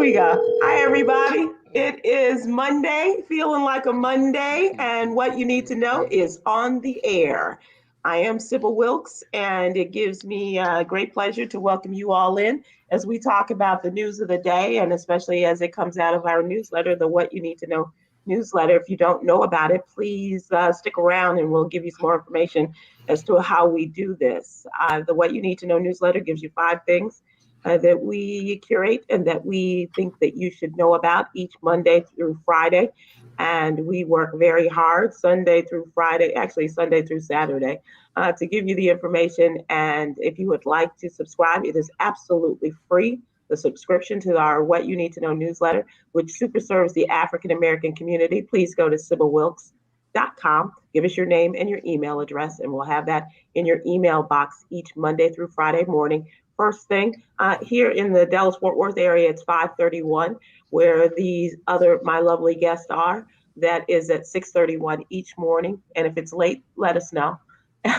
we go. Hi, everybody. It is Monday, feeling like a Monday, and what you need to know is on the air. I am Sybil Wilkes, and it gives me great pleasure to welcome you all in as we talk about the news of the day, and especially as it comes out of our newsletter, the What You Need to Know newsletter. If you don't know about it, please stick around and we'll give you some more information as to how we do this. The What You Need to Know newsletter gives you 5 things that we curate and that we think that you should know about each Monday through Friday. And we work very hard Sunday through Friday, actually Sunday through Saturday, to give you the information. And if you would like to subscribe, it is absolutely free. The subscription to our What You Need to Know newsletter, which super serves the African American community. Please go to sybilwilkes.com. Give us your name and your email address, and we'll have that in your email box each Monday through Friday morning. First thing, here in the Dallas-Fort Worth area, it's 5:31, where these other, my lovely guests are. That is at 6:31 each morning. And if it's late, let us know.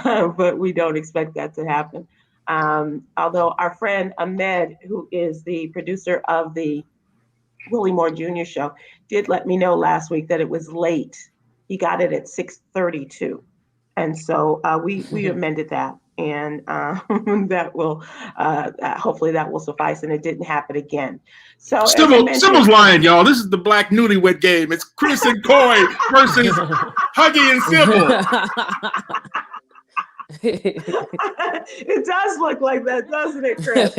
But we don't expect that to happen. Although our friend Ahmed, who is the producer of the Willie Moore Jr. show, did let me know last week that it was late. He got it at 6:32. And so we amended that. And that will hopefully that will suffice, and it didn't happen again. So Sybil's lying, y'all. This is the Black Newlywed Game. It's Chris and Coy versus Huggy and Sybil. It does look like that, doesn't it, Chris?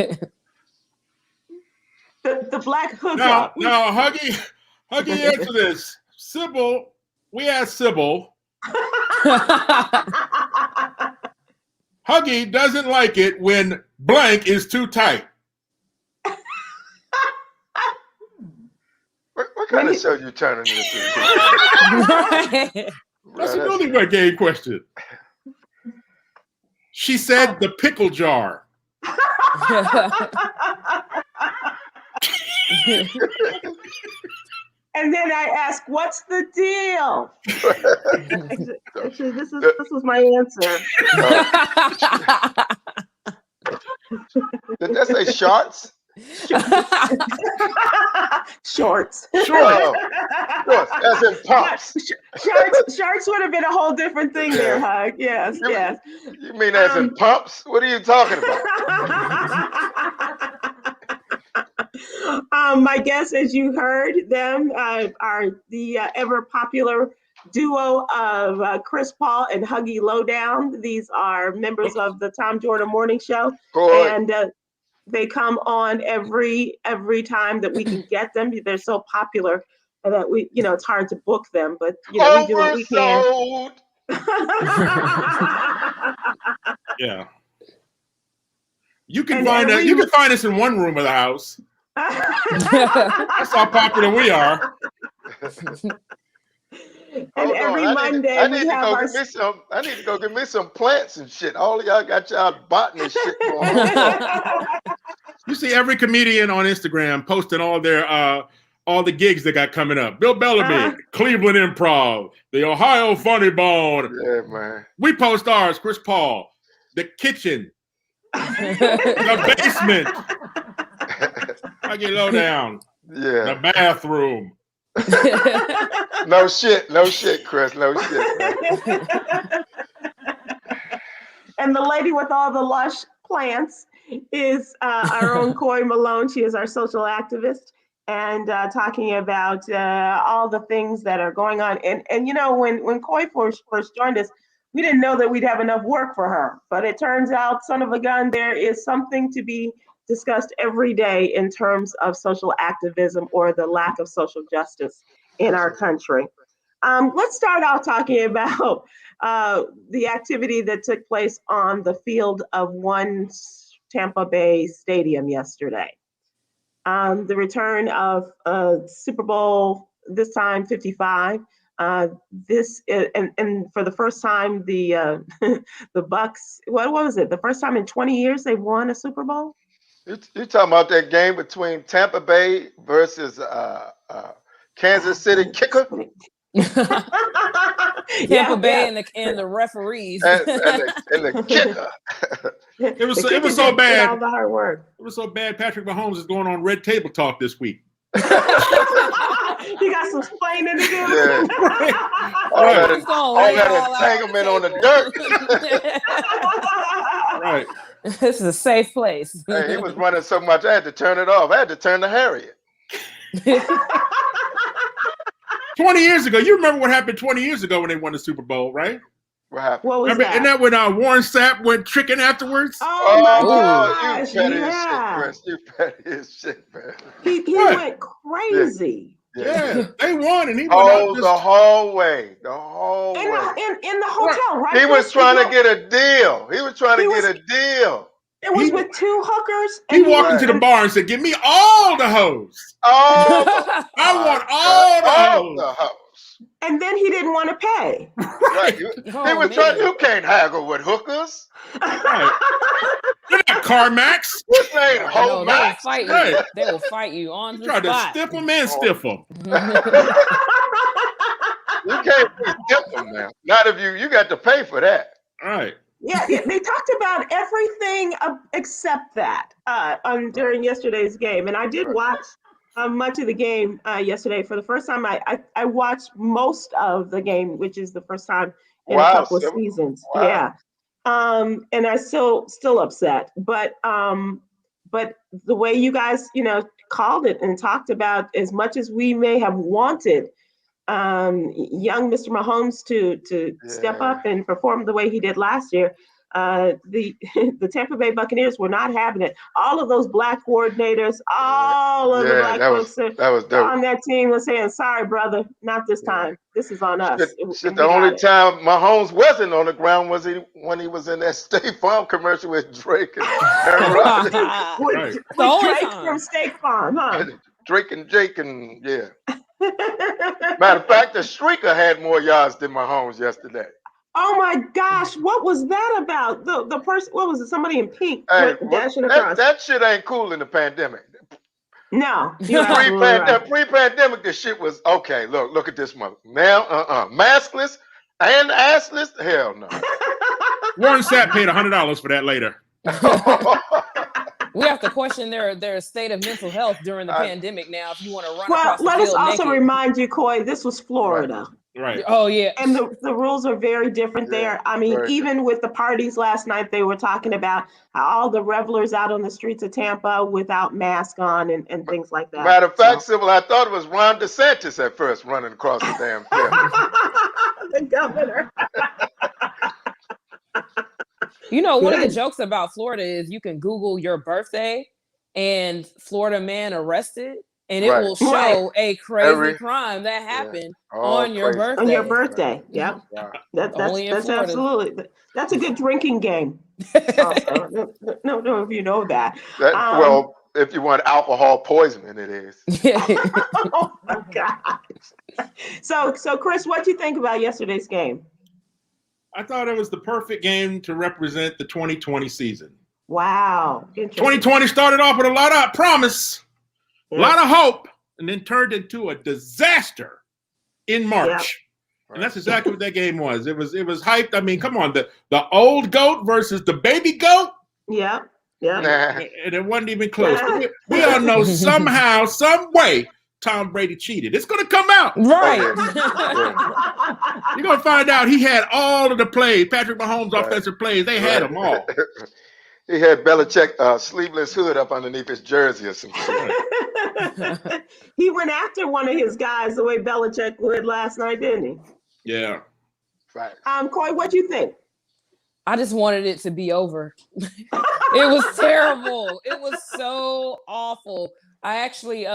the black hookup. Now, Huggy, answer this. Sybil, we asked Sybil. Huggy doesn't like it when blank is too tight. What kind of show you turning this into? That's a newlywed game question. She said the pickle jar. And then I ask, "What's the deal?" Actually, this was my answer. Did that say shorts? Shorts. Shorts. As in pumps. Shorts would have been a whole different thing there, Hug. Yes, yes. You mean as in pumps? What are you talking about? My guests, as you heard them, are the ever popular duo of Chris Paul and Huggy Lowdown. These are members of the Tom Jordan Morning Show, and they come on every time that we can get them. They're so popular that we, it's hard to book them, but we do what we can. Yeah, you can find us in one room of the house. That's how popular we are. And every Monday I need to go get me some plants and shit. All of y'all got y'all botany shit going on. You see every comedian on Instagram posting all the gigs they got coming up. Bill Bellamy, Cleveland Improv, the Ohio Funny Bone. Yeah, man. We post ours, Chris Paul, the kitchen, the basement. Huggy Lowdown. Yeah. The bathroom. No shit, Chris. No shit. And the lady with all the lush plants is our own Coy Malone. She is our social activist, and talking about all the things that are going on. And when Coy first joined us, we didn't know that we'd have enough work for her. But it turns out, son of a gun, there is something to be discussed every day in terms of social activism or the lack of social justice in our country. Let's start out talking about the activity that took place on the field of one Tampa Bay stadium yesterday. The return of Super Bowl, this time 55. This and for the first time, the Bucks. What was it? The first time in 20 years they won a Super Bowl. You're talking about that game between Tampa Bay versus Kansas City kicker? Tampa Bay and the referees. and the kicker. It was so bad. All the hard work. It was so bad. Patrick Mahomes is going on Red Table Talk this week. You got some explaining to do. Yeah. All that entanglement on the dirt. Right. This is a safe place. Hey, he was running so much, I had to turn it off. I had to turn to Harriet. 20 years ago, you remember what happened 20 years ago when they won the Super Bowl, right? What happened? What was Remember, that? and that when Warren Sapp went tricking afterwards? Oh my gosh! You petty as shit, Chris. You petty as shit, man. He went crazy. Yeah, they won, and he went oh, out the hallway. The hallway. In the hotel, right? He was trying to get a deal. He was trying to get a deal. It was with two hookers. He walked into the bar and said, "Give me all the hoes. I want all the hoes." And then he didn't want to pay. Right. He was trying. You can't haggle with hookers. Right. You're not CarMax. This ain't Home Max. They will fight you. Right. They will fight you on the Tried spot. to stiff them and stiff them. You can't stiff them now. Not if you got to pay for that. All right. Yeah, they talked about everything except that during yesterday's game, and I did watch much of the game yesterday. For the first time, I watched most of the game, which is the first time in a couple of seasons. Wow. Yeah, and I still upset, but the way you guys called it and talked about, as much as we may have wanted young Mr. Mahomes to step up and perform the way he did last year, the Tampa Bay Buccaneers were not having it. All of those black coordinators, all of the black folks on that team was saying, "Sorry, brother, not this time. This is on us." The only time Mahomes wasn't on the ground was when he was in that State Farm commercial with Drake and Aaron Rodgers. with Drake from State Farm, huh? Drake and Jake and yeah. Matter of fact, the streaker had more yards than Mahomes yesterday. Oh my gosh, what was that about? The person, what was it? Somebody in pink dashing across. That shit ain't cool in the pandemic. No. Pre-pandemic, the shit was okay. Look at this mother. Now, maskless and assless? Hell no. Warren Sapp paid $100 for that later. We have to question their state of mental health during the pandemic now. If you want to run across the let field us also naked. remind you, Coy, this was Florida. Right. Oh yeah. And the rules are very different there. I mean, even with the parties last night, they were talking about how all the revelers out on the streets of Tampa without mask on and things like that. Matter of fact, Sybil, I thought it was Ron DeSantis at first running across the damn field. The governor. One of the jokes about Florida is you can Google your birthday and Florida man arrested, and it will show a crazy crime that happened on your birthday. On your birthday, yep. Wow. That's absolutely. That's a good drinking game. No, if you know that. Well, if you want alcohol poisoning, it is. Oh my God. So Chris, what do you think about yesterday's game? I thought it was the perfect game to represent the 2020 season. Wow. 2020 started off with a lot of promise, a lot of hope, and then turned into a disaster in March. Yeah. And that's exactly what that game was. It was hyped. I mean, come on, the old goat versus the baby goat. Yeah. And it wasn't even close. We all know somehow, some way, Tom Brady cheated. It's going to come out. Right. You're going to find out he had all of the plays. Patrick Mahomes' offensive plays. They had them all. He had Belichick sleeveless hood up underneath his jersey or some shit. He went after one of his guys the way Belichick would last night, didn't he? Yeah. Right. Coy, what do you think? I just wanted it to be over. It was terrible. It was so awful. I actually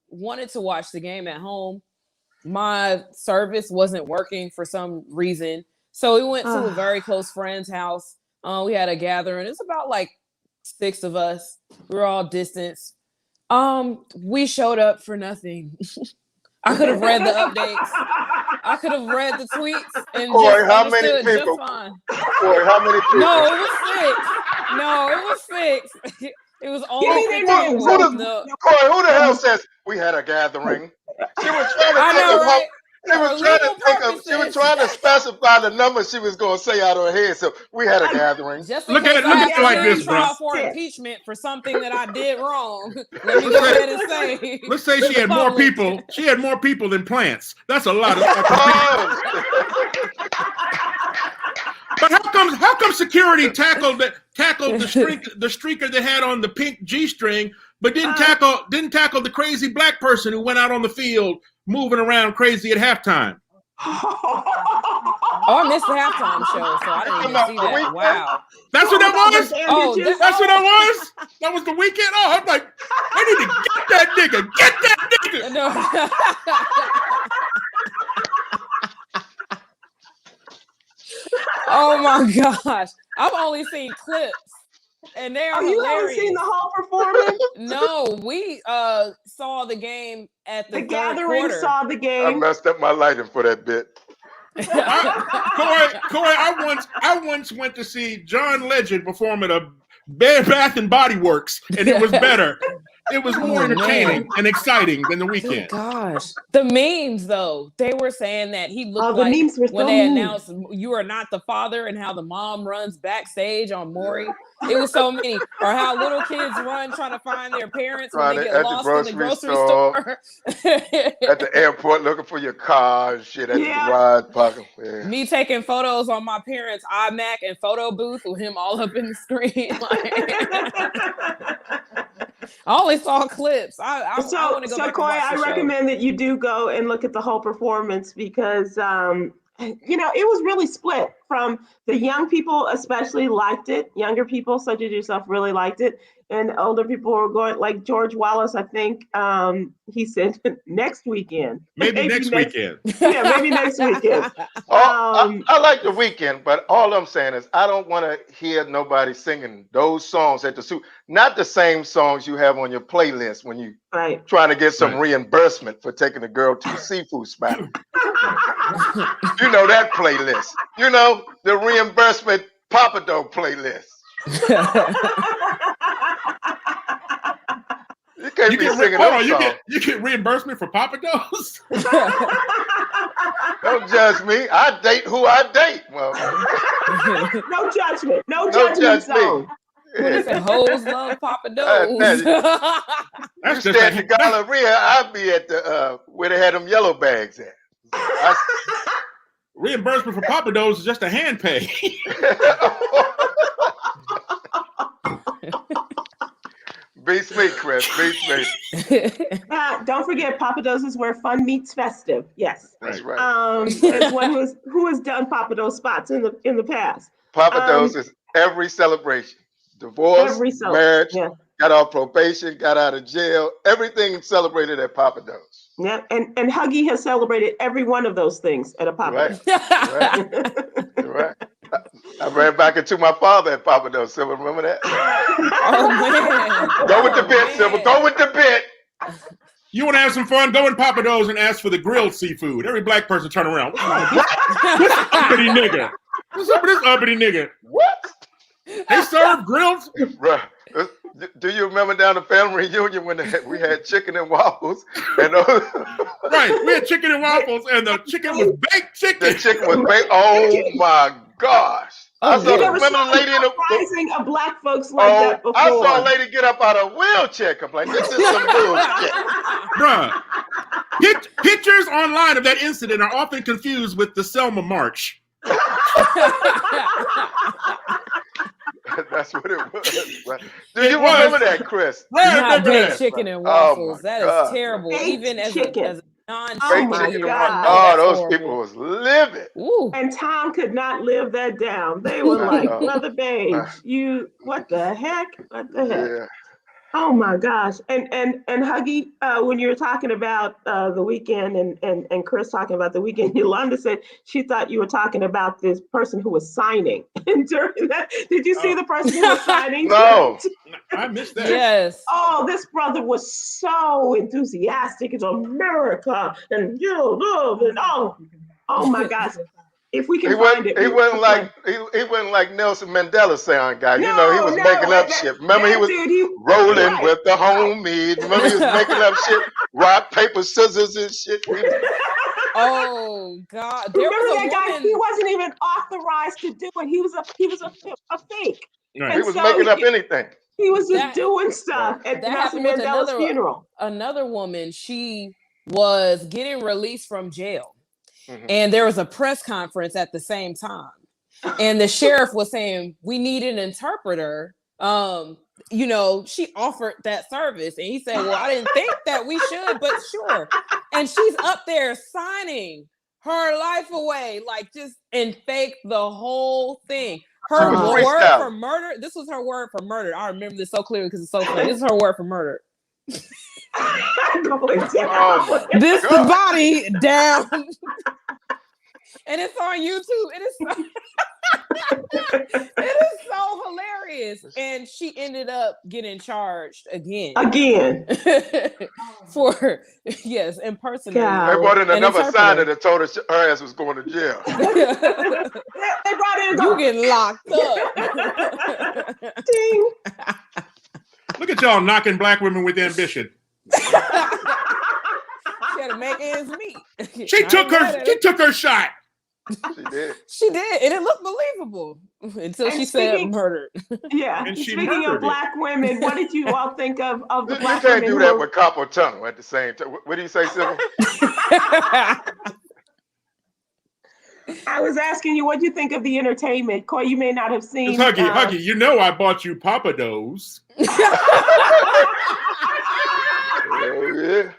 wanted to watch the game at home. My service wasn't working for some reason. So we went to a very close friend's house. We had a gathering. It's about like 6 of us. We were all distanced. We showed up for nothing. I could have read the updates. I could have read the tweets and Coy, how many people? Coy, how many people? No, it was 6. It was only Coy, who the hell says we had a gathering? She was trying to She was trying to specify the number she was going to say out of her head. So we had a gathering. Just Look at it like this, bro. For impeachment for something that I did wrong. Let me go ahead and say. Let's say she had more people. She had more people than plants. That's a lot of. But how come security tackled the streaker that had on the pink G-string, but didn't tackle the crazy black person who went out on the field moving around crazy at halftime? Oh, I missed the halftime show, so I didn't even see that. Wow. That's what that was? Oh, that's what that was? That was the weekend? Oh, I'm like, I need to get that nigga. Get that nigga. No. Oh my gosh. I've only seen clips. And they are hilarious. You haven't seen the whole performance? No, we saw the game at the gathering. quarter. Saw the game. I messed up my lighting for that bit. Coy, I once went to see John Legend perform at a Bed Bath and Body Works, and it was better. It was more entertaining and exciting than the weekend. Oh, gosh, the memes though, they were saying that he looked the memes were when they announced "You are not the father" and how the mom runs backstage on Maury. It was so many, or how little kids run trying to find their parents when they get lost in the grocery store. At the airport looking for your car and shit at the garage parking. Yeah. Me taking photos on my parents' iMac and photo booth with him all up in the screen. I only saw clips. I want to go back Coy, and watch the show. recommend that you do go and look at the whole performance because, it was really split from the young people, especially liked it. Younger people, such as yourself, really liked it. And older people were going, like George Wallace, I think he said next weekend. Maybe next weekend. Yeah, maybe next weekend. I like the weekend, but all I'm saying is I don't want to hear nobody singing those songs at the suit. Not the same songs you have on your playlist when you trying to get some reimbursement for taking a girl to the seafood spot. You know that playlist. You know the reimbursement Papado playlist. You can't be singing those songs. You get reimbursement for Papados? Don't judge me. I date who I date. Well, no judgment. No judgment zone. What is it? Hoes love Papados. You stay at the Galleria, I'd be at the where they had them yellow bags at. Reimbursement for Papados is just a hand pay. Beats me, Chris. Beats me. Don't forget, Papados is where fun meets festive. Yes, that's right. As one who has done Papados spots in the past. Papados is every celebration, divorce, marriage, got off probation, got out of jail. Everything celebrated at Papados. Yeah, and Huggy has celebrated every one of those things at a Papados. Right. I ran back into my father at Papados. Sybil, remember that? Oh man! Go with the bit, Sybil. Go with the bit. You want to have some fun? Go in Papados and ask for the grilled seafood. Every black person turn around. This uppity nigga. What's up with this uppity nigga? What? They serve grilled. Bruh. Do you remember down the family reunion when we had chicken and waffles? And right, we had chicken and waffles, and the chicken was baked chicken. The chicken was baked. Oh my gosh! I saw the lady in the rising of black folks like that before. I saw a lady get up out of a wheelchair, complain. This is some bullshit, bruh. Pictures online of that incident are often confused with the Selma March. That's what it was. Right? Do you remember that, Chris? Not baked chicken and waffles. That is terrible. Even as a non-chicken. Those people was livid. Ooh. And Tom could not live that down. They were like, Mother Babe, what the heck? What the heck? Yeah. Oh my gosh. And Huggy, when you were talking about the weekend and Chris talking about the weekend, Yolanda said she thought you were talking about this person who was signing. And during that, did you see the person who was signing? No. I missed that. Yes. Oh, this brother was so enthusiastic. It's America and you love and oh my gosh. If we can find it. He wasn't like Nelson Mandela sound guy. He was making up shit. Remember he was rolling with the homies. Remember he was making up shit, rock, paper, scissors and shit. Oh God! Remember that guy? He wasn't even authorized to do it. He was a fake. Right. He was making up anything. He was just doing stuff at Nelson Mandela's funeral. Another woman, she was getting released from jail, and there was a press conference at the same time, and the sheriff was saying, "We need an interpreter." You know, she offered that service, and he said, "Well, I didn't think that we should, but sure." And she's up there signing her life away, like just and fake the whole thing. Her word for murder. This was her word for murder. I remember this so clearly because it's so funny. This is her word for murder. This the body down, and it's on YouTube. It is so hilarious. And she ended up getting charged again for impersonating. They brought in another sign that told her her ass was going to jail. They brought in you getting locked up. Ding. Look at y'all knocking black women with ambition. She had to make ends meet. She took her shot. She did, and it looked believable until she said murdered. Yeah. And speaking of black women, what did you all think of the black women? You can't do that with carpal tunnel at the same time. What do you say, Sybil? I was asking you, what do you think of the entertainment? Coy, you may not have seen. Huggy, you know I bought you Papados. Oh, yeah.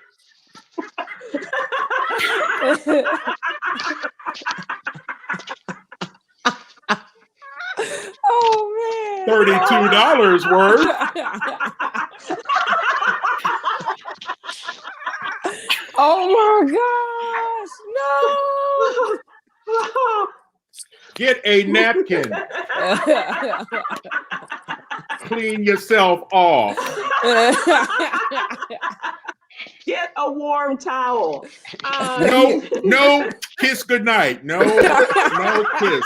Oh man, $32 worth. Oh my gosh, no! Get a napkin. Clean yourself off. Get a warm towel. No kiss goodnight. No kiss.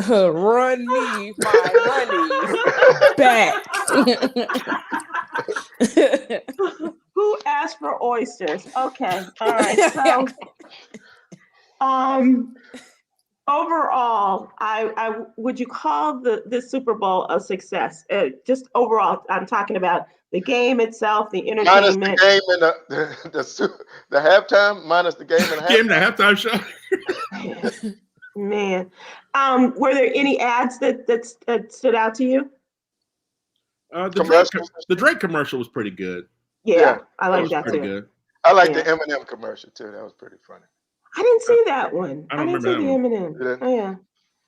Run me my money back. Who asked for oysters? Okay, all right. So, overall, I would you call the Super Bowl a success? Just overall, I'm talking about the game itself, the entertainment. Minus the game and the halftime, minus the game and the halftime show. Man, were there any ads that stood out to you? The Drake commercial was pretty good. Yeah, I like that too. Good. I like the Eminem commercial too. That was pretty funny. I didn't see that one. I didn't see the Eminem. Oh yeah,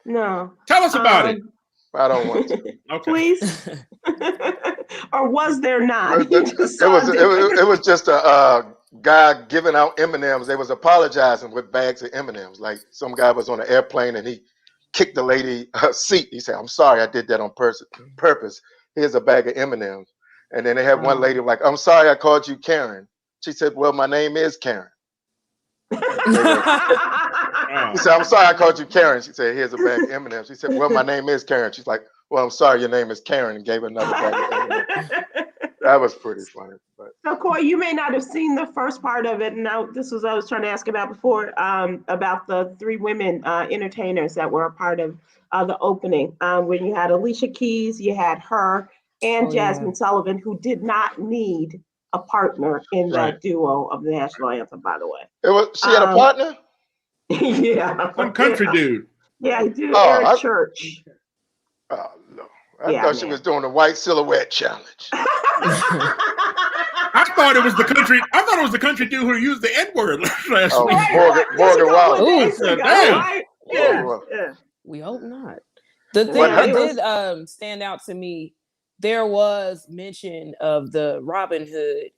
no. Tell us about it. I don't want to. Okay. Please. Or was there not? It was just a guy giving out M&Ms. They was apologizing with bags of M&Ms. Like some guy was on an airplane and he kicked the lady seat. He said, "I'm sorry, I did that on purpose. Here's a bag of M&Ms." And then they had one lady like, "I'm sorry, I called you Karen." She said, "Well, my name is Karen." He said, "I'm sorry, I called you Karen." She said, "Here's a bag of M&Ms." She said, "Well, my name is Karen." She's like, "Well, I'm sorry, your name is Karen," and gave her another bag of M&Ms. That was pretty funny. But. So, Coy, you may not have seen the first part of it. Now, this was I was trying to ask about before, about the three women entertainers that were a part of the opening. When you had Alicia Keys, you had her, and Jasmine Sullivan, who did not need a partner in that duo of the national anthem, by the way. She had a partner? Yeah. Some country dude. Yeah, he did Eric Church. Oh, no. I thought she was doing the white silhouette challenge. I thought it was the country dude who used the N-word last week. Morgan Wallace. Damn. Yeah. We hope not. The thing that did stand out to me, there was mention of the Robin Hood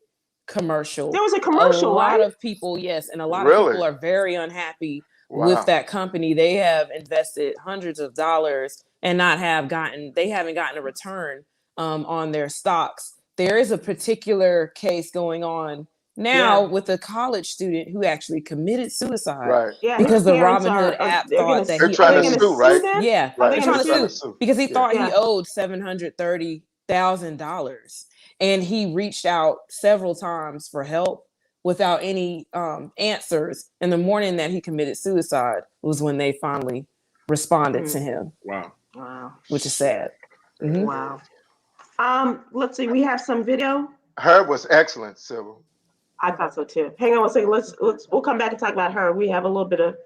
commercial. There was a commercial, A lot of people, yes, and a lot of people are very unhappy with that company. They have invested hundreds of dollars and haven't gotten a return on their stocks. There is a particular case going on now with a college student who actually committed suicide. Right. Yeah, Because the Robinhood app thought that they're trying to sue, right? Yeah, Right. they're trying to sue because he thought he owed $730,000, and he reached out several times for help without any answers. And the morning that he committed suicide was when they finally responded to him. Wow. Which is sad. Mm-hmm. Wow. Let's see. We have some video. Her was excellent, Sybil. I thought so too. Hang on one second. We'll come back and talk about her. We have a little bit of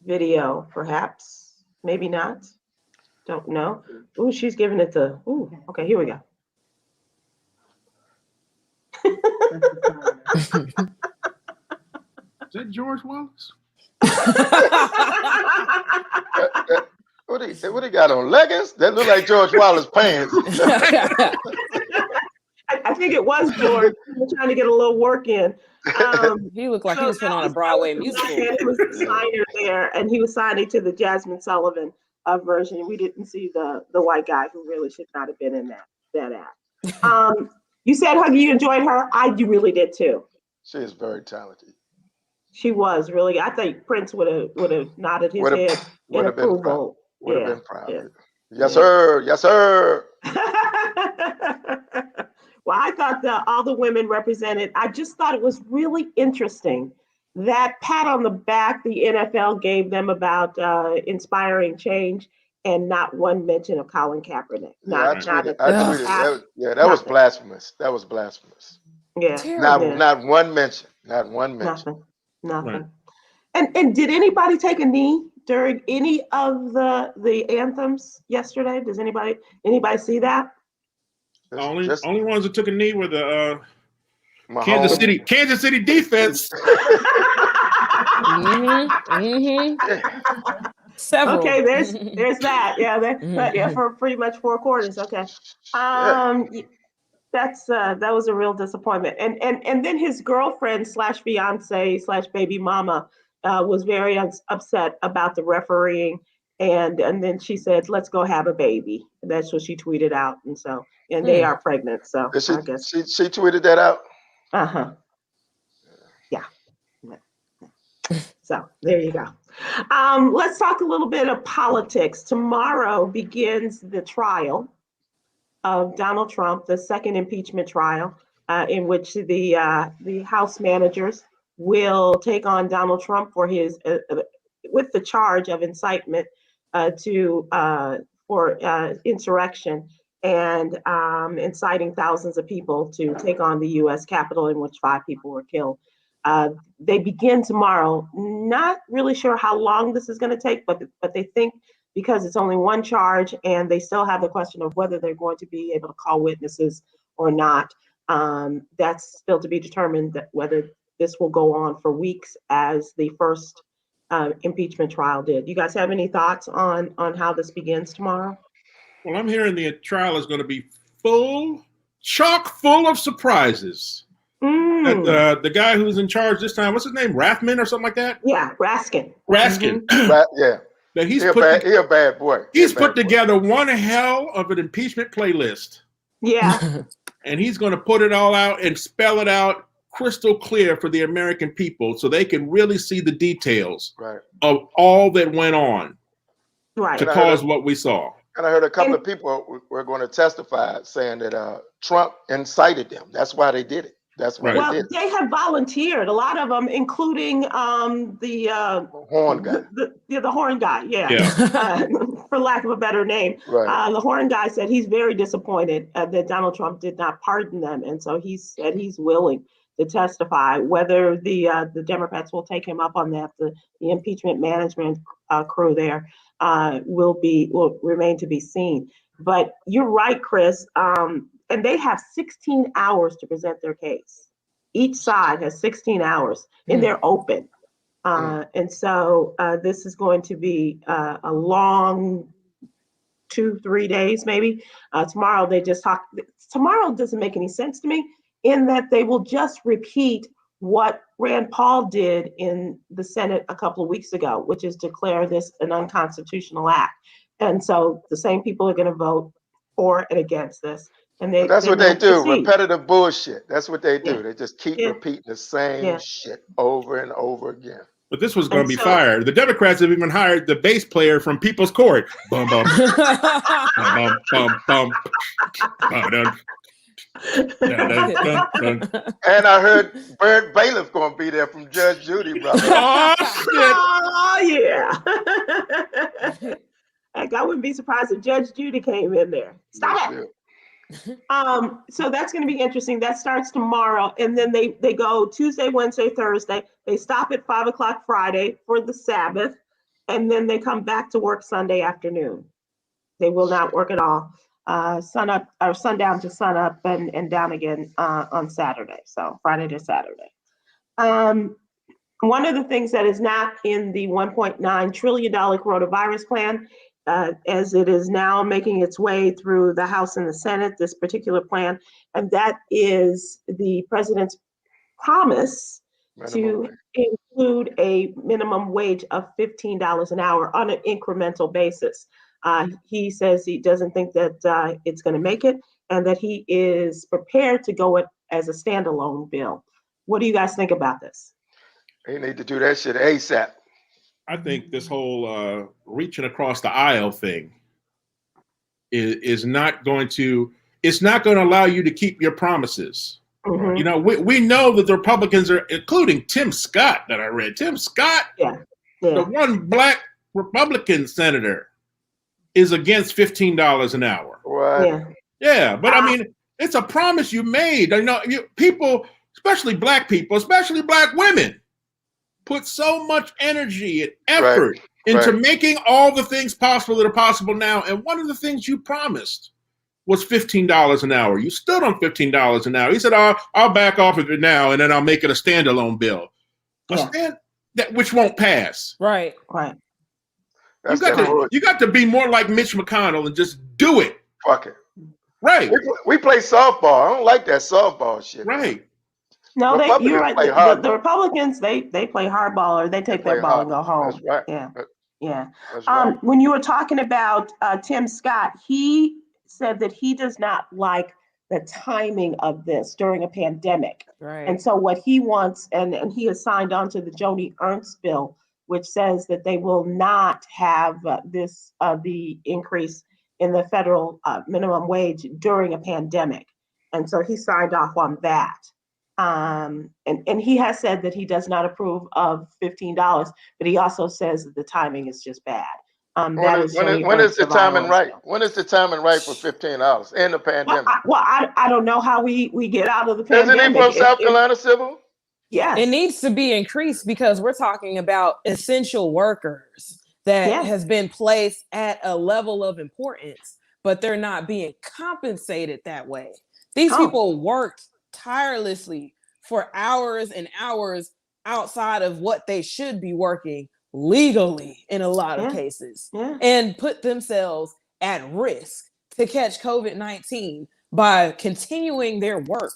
video, perhaps, maybe not. Don't know. Ooh, she's giving it the. Ooh, okay. Here we go. Is that George Wallace? What he got on, leggings? That look like George Wallace pants. I think it was George. We were trying to get a little work in. He looked like he was putting on a Broadway musical. He was the signer there, and he was signing to the Jasmine Sullivan version. We didn't see the white guy who really should not have been in that act. You said, Huggy, you enjoyed her. I really did too. She is very talented. She was really. I think Prince would have nodded his head in approval. Would have been proud. Yeah. Yes, sir. Yes, sir. Well, I thought all the women represented. I just thought it was really interesting that pat on the back the NFL gave them about inspiring change, and not one mention of Colin Kaepernick. That was blasphemous. That was blasphemous. Yeah. Not one mention. Not one mention. Nothing. Right. And did anybody take a knee during any of the anthems yesterday? Does anybody see that? The only ones that took a knee were the Kansas City defense. Several. Okay, there's that. Yeah, for pretty much 4 quarters. Okay. That was a real disappointment. And then his girlfriend / fiance / baby mama was very upset about the refereeing. And then she said, "Let's go have a baby." That's what she tweeted out. And they are pregnant. So I guess she tweeted that out. Yeah. So there you go. Let's talk a little bit of politics. Tomorrow begins the trial of Donald Trump, the second impeachment trial, in which the House managers will take on Donald Trump for his with the charge of incitement for insurrection and inciting thousands of people to take on the U.S. Capitol, in which 5 people were killed. They begin tomorrow. Not really sure how long this is going to take, but they think because it's only one charge and they still have the question of whether they're going to be able to call witnesses or not. That's still to be determined, that whether this will go on for weeks as the first impeachment trial did. You guys have any thoughts on how this begins tomorrow? Well, I'm hearing the trial is going to be chock full of surprises. That, the guy who's in charge this time, what's his name? Rathman or something like that? Yeah, Raskin. Yeah. That he's a bad boy. He's put together one hell of an impeachment playlist. Yeah. And he's going to put it all out and spell it out crystal clear for the American people so they can really see the details of all that went on to cause what we saw. And I heard a couple of people were going to testify saying that Trump incited them. That's why they did it. That's why they did it. They have volunteered, a lot of them, including the horn guy. The horn guy, for lack of a better name. Right. The horn guy said he's very disappointed that Donald Trump did not pardon them, and so he said he's willing to testify. Whether the Democrats will take him up on that, the impeachment management crew there will remain to be seen. But you're right, Chris. And they have 16 hours to present their case. Each side has 16 hours, and they're open. And so this is going to be a long 2-3 days, maybe. Tomorrow they just talk. Tomorrow doesn't make any sense to me, in that they will just repeat what Rand Paul did in the Senate a couple of weeks ago, which is declare this an unconstitutional act. And so the same people are going to vote for and against this. And that's what they do. proceed. Repetitive bullshit. That's what they do. Yeah. They just keep repeating the same shit over and over again. But this was going to be fired. The Democrats have even hired the bass player from People's Court. Bum bum bum bum bum bum. And I heard Bird Bailiff going to be there from Judge Judy, brother. Oh shit! Oh yeah. Like, I wouldn't be surprised if Judge Judy came in there. Stop it. So that's going to be interesting. That starts tomorrow, and then they go Tuesday, Wednesday, Thursday. They stop at 5 o'clock Friday for the Sabbath, and then they come back to work Sunday afternoon. They will not work at all. Sundown to sunup, and down again on Saturday. So Friday to Saturday. One of the things that is not in the $1.9 trillion coronavirus plan, as it is now making its way through the House and the Senate, this particular plan, and that is the president's promise to include a minimum wage of $15 an hour on an incremental basis. He says he doesn't think that it's going to make it, and that he is prepared to go it as a standalone bill. What do you guys think about this? They need to do that shit ASAP. I think this whole reaching across the aisle thing is not going to. It's not going to allow you to keep your promises. Mm-hmm. You know, we know that the Republicans are, including Tim Scott, that I read. Tim Scott, the one black Republican senator, is against $15 an hour. Right. Yeah, but I mean, it's a promise you made. You know, people, especially black people, especially black women, put so much energy and effort into making all the things possible that are possible now. And one of the things you promised was $15 an hour. You stood on $15 an hour. He said, I'll back off of it now, and then I'll make it a standalone bill. Which won't pass. Right. You got to be more like Mitch McConnell and just do it. Fuck it. Right. We play softball. I don't like that softball shit. Right. No, you're right. The Republicans, they play hardball, or they take their ball and go home. That's right. Yeah. That's right. When you were talking about Tim Scott, he said that he does not like the timing of this during a pandemic. Right. And so what he wants, and he has signed on to the Joni Ernst bill, which says that they will not have the increase in the federal minimum wage during a pandemic. And so he signed off on that. And he has said that he does not approve of $15, but he also says that the timing is just bad. When is the timing right? When is the timing right for $15 in the pandemic? I don't know how we get out of the pandemic. Isn't he from South Carolina, Sybil? Yes. It needs to be increased because we're talking about essential workers that has been placed at a level of importance, but they're not being compensated that way. These people worked tirelessly for hours and hours outside of what they should be working legally in a lot of cases, and put themselves at risk to catch COVID-19 by continuing their work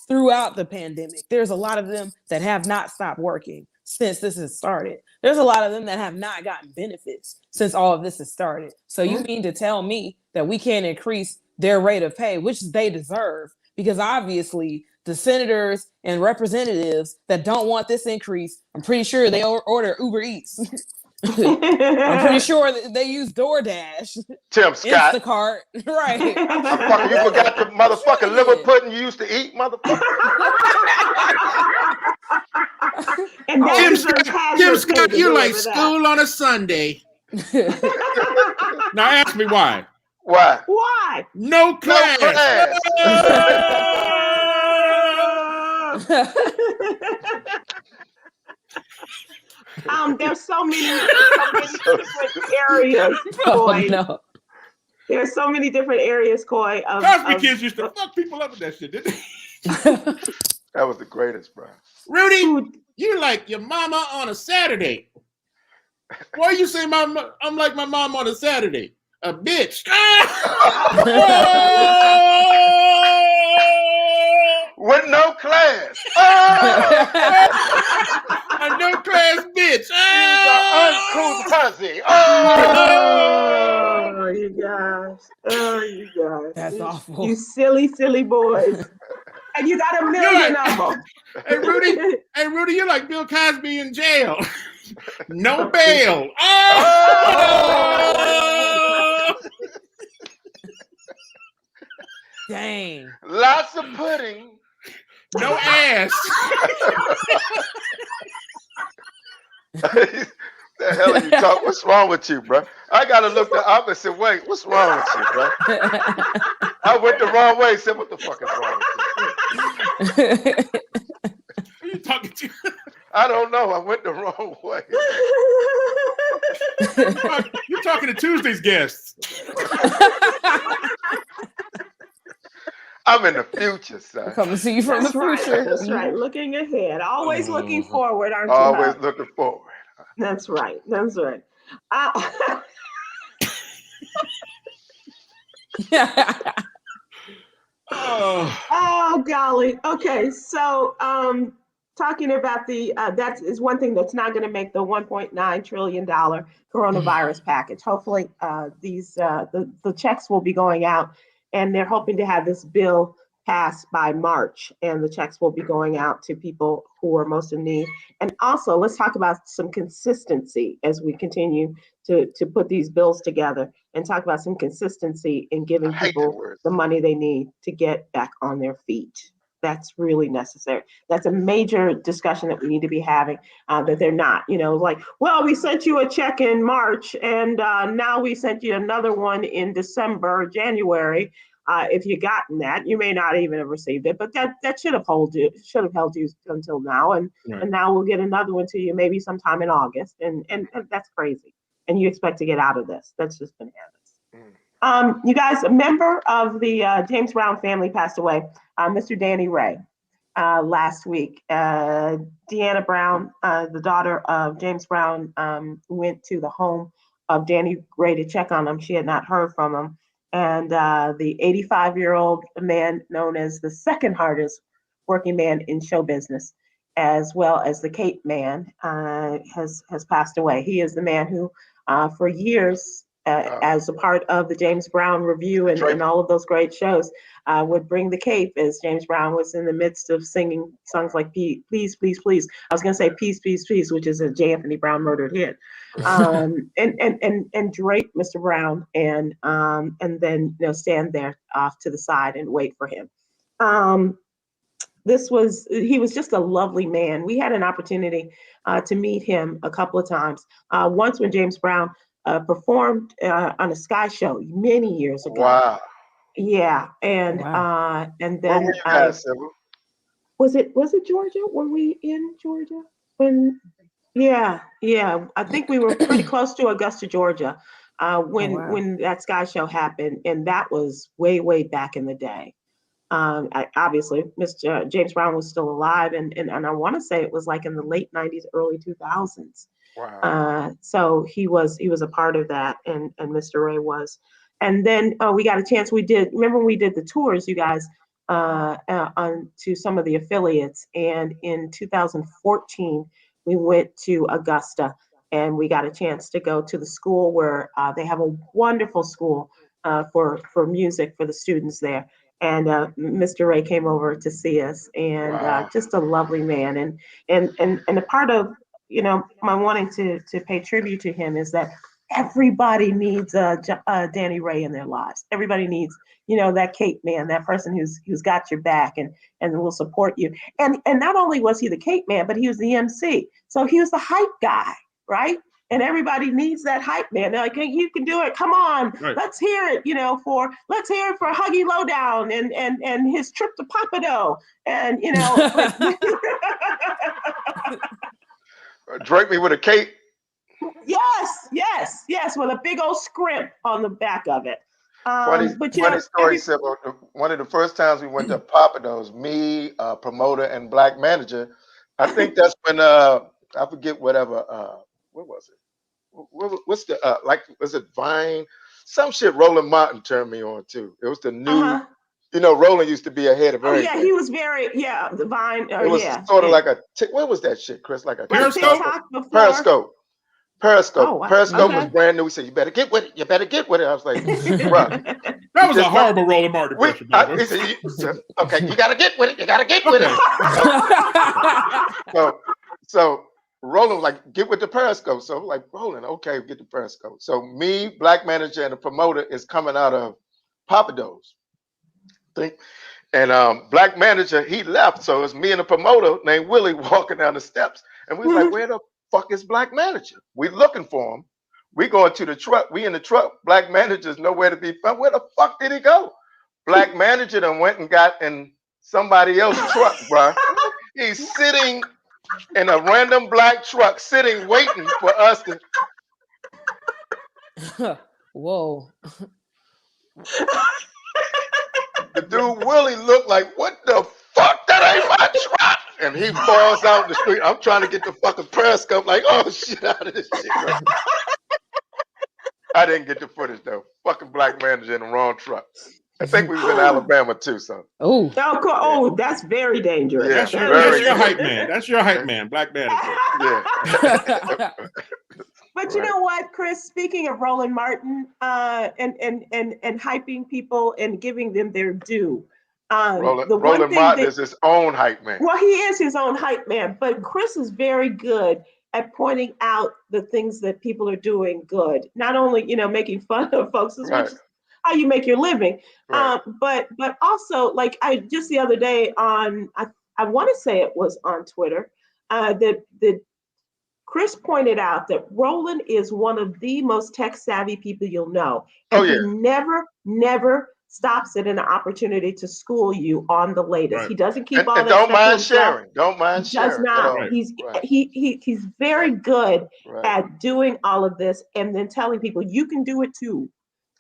throughout the pandemic. There's a lot of them that have not stopped working since this has started. There's a lot of them that have not gotten benefits since all of this has started. So you mean to tell me that we can't increase their rate of pay, which they deserve, because obviously the senators and representatives that don't want this increase, I'm pretty sure they order Uber Eats. I'm pretty sure that they use DoorDash. Tim Scott. Instacart. Right. You forgot the motherfucking liver pudding you used to eat, motherfucker. And Tim Scott, you like school on a Sunday. Now ask me why. Why? No class. There's so many different areas, Coy. No. There's so many different areas, Coy. Cosby kids used to fuck people up with that shit, didn't they? That was the greatest, bro. Rudy, you like your mama on a Saturday. Why you say I'm like my mom on a Saturday? A bitch. With no class. A no class bitch. Uncouth pussy. You guys. That's awful. You silly, silly boys. And you got a million of them. Hey, Rudy, you're like Bill Cosby in jail. No bail. Oh! Dang. Lots of pudding. No ass. The hell are you talking? What's wrong with you, bro? I gotta look the opposite way. What's wrong with you, bro? I went the wrong way. Said, what the fuck is wrong with you? Who are you talking to? I don't know. I went the wrong way. You're talking to Tuesday's guests. I'm in the future, son. Come to see you from the future. That's right. Looking ahead. Always looking forward, aren't you? Always looking forward. That's right. That's right. Oh, golly. Okay. So, talking about that is one thing that's not going to make the $1.9 trillion coronavirus package. Hopefully, the checks will be going out, and they're hoping to have this bill passed by March, and the checks will be going out to people who are most in need. And also, let's talk about some consistency as we continue to put these bills together, and talk about some consistency in giving people the money they need to get back on their feet. That's really necessary. That's a major discussion that we need to be having, that they're not, like, well, we sent you a check in March, and now we sent you another one in December, January. If you gotten that, you may not even have received it, but that should have held you until now, and now we'll get another one to you maybe sometime in August, and that's crazy. And you expect to get out of this? That's just bananas. You guys, a member of the James Brown family passed away, Mr. Danny Ray, last week. Deanna Brown, the daughter of James Brown, went to the home of Danny Ray to check on him. She had not heard from him. And the 85-year-old man, known as the second hardest working man in show business, as well as the Cape Man, has passed away. He is the man who, for years, as a part of the James Brown Review and all of those great shows, would bring the Cape as James Brown was in the midst of singing songs like Please, Please, Please. I was going to say Peace, Peace, Peace, which is a J. Anthony Brown murdered hit. And drape Mr. Brown and then stand there off to the side and wait for him. He was just a lovely man. We had an opportunity to meet him a couple of times. Once when James Brown performed on a Sky show many years ago. Wow. Yeah, and and then where were you guys, Sybil? Was it Georgia? Were we in Georgia when? Yeah. I think we were pretty close to Augusta, Georgia, when that Sky show happened, and that was way back in the day. Obviously, Mr. James Brown was still alive, and I want to say it was like in the late 90s, early 2000s. Wow. So he was a part of that, and Mr. Ray was. And then we got a chance. Remember when we did the tours, you guys, on to some of the affiliates, and in 2014 we went to Augusta, and we got a chance to go to the school where they have a wonderful school for music for the students there. And Mr. Ray came over to see us, and just a lovely man. And a part of my wanting to pay tribute to him is that everybody needs Danny Ray in their lives. Everybody needs that Cape Man, that person who's got your back and will support you. And not only was he the Cape Man, but he was the MC. So he was the hype guy, right? And everybody needs that hype man. They're like, hey, you can do it. Come on, let's hear it. For Huggy Lowdown and his trip to Pompano. And drape me with a cape. Yes, with a big old scrimp on the back of it. Funny story, Sybil. One of the first times we went to Pompado's, me, promoter, and black manager, I think that's when I forget whatever. What was it? What's the was it Vine? Some shit Roland Martin turned me on to. It was the new. Roland used to be ahead of everything. Yeah, he was the Vine. It was sort of like a what was that shit, Chris? Like a Periscope. Periscope. Periscope. Oh, wow. Periscope Okay. was brand new. He said, "You better get with it. You better get with it." I was like, "Bruh, That was a horrible Roland Martin impression. he said, okay, you got to get with it. You got to get with it." So Roland was like, "Get with the Periscope." So I'm like, "Roland, okay, get the Periscope." So me, Black Manager, and the promoter is coming out of Papados. And Black Manager, he left. So it's me and the promoter named Willie walking down the steps. And we was like, "Where the fuck is Black Manager?" We looking for him. We going to the truck. We in the truck. Black Manager's nowhere to be found. Where the fuck did he go? Black Manager then went and got in somebody else's truck, bro. He's sitting in a random black truck, sitting, waiting for us to. Whoa. The dude Willie looked like, "What the fuck? That ain't my truck!" And he falls out in the street. I'm trying to get the fucking Periscope, like, "Oh shit, out of this shit." Bro. I didn't get the footage though. Fucking Black Manager in the wrong truck. I think we was in Alabama too, so. Oh, oh, that's very dangerous. Yeah, That's your hype man. That's your hype man, Black Manager. Yeah. But you know what, Chris? Speaking of Roland Martin, and hyping people and giving them their due. Roland Martin is his own hype man. Well, he is his own hype man, but Chris is very good at pointing out the things that people are doing good. Not only, making fun of folks, which is how you make your living, right. but also, like, I just the other day on, I want to say it was on Twitter, that Chris pointed out that Roland is one of the most tech savvy people you'll know. And he never stops at an opportunity to school you on the latest. Right. He doesn't keep all that don't stuff mind sharing. Don't mind sharing. Does not. Right. He's very good at doing all of this and then telling people you can do it too.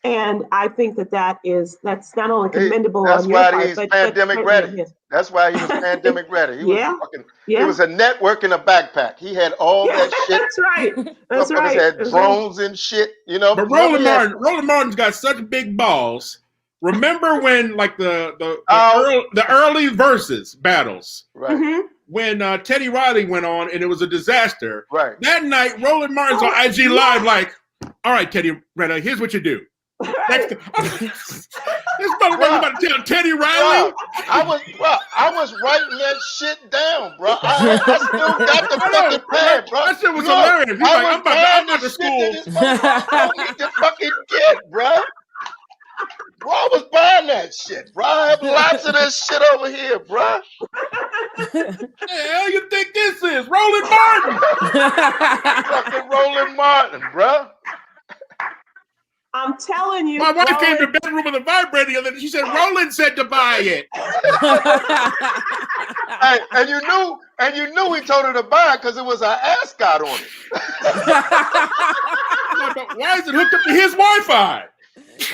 And I think that's not only commendable on your part, but pandemic ready. That's why he was pandemic ready. He was a network in a backpack. He had all that shit. That's right. That's right. He had drones and shit, But Roland Martin's got such big balls. Remember when, like, the early versus battles, right? Mm-hmm. When Teddy Riley went on and it was a disaster. Right. That night, Roland Martin's on IG Live, like, "All right, Teddy Riley, here's what you do." This motherfucker about to tell Teddy Riley. I was writing that shit down, bro. I still got the fucking pad, bro. That shit was hilarious. He's like, I'm about to school. I need to fucking get, bro. Bro, I was buying that shit, bro. I have lots of this shit over here, bro. What the hell you think this is? Roland Martin. Fucking Roland Martin, bro. I'm telling you. My wife came to the bedroom with a vibrator the other day. She said, "Roland said to buy it." Hey, and you knew he told her to buy it because it was an ascot on it. But why is it hooked up to his Wi-Fi? He's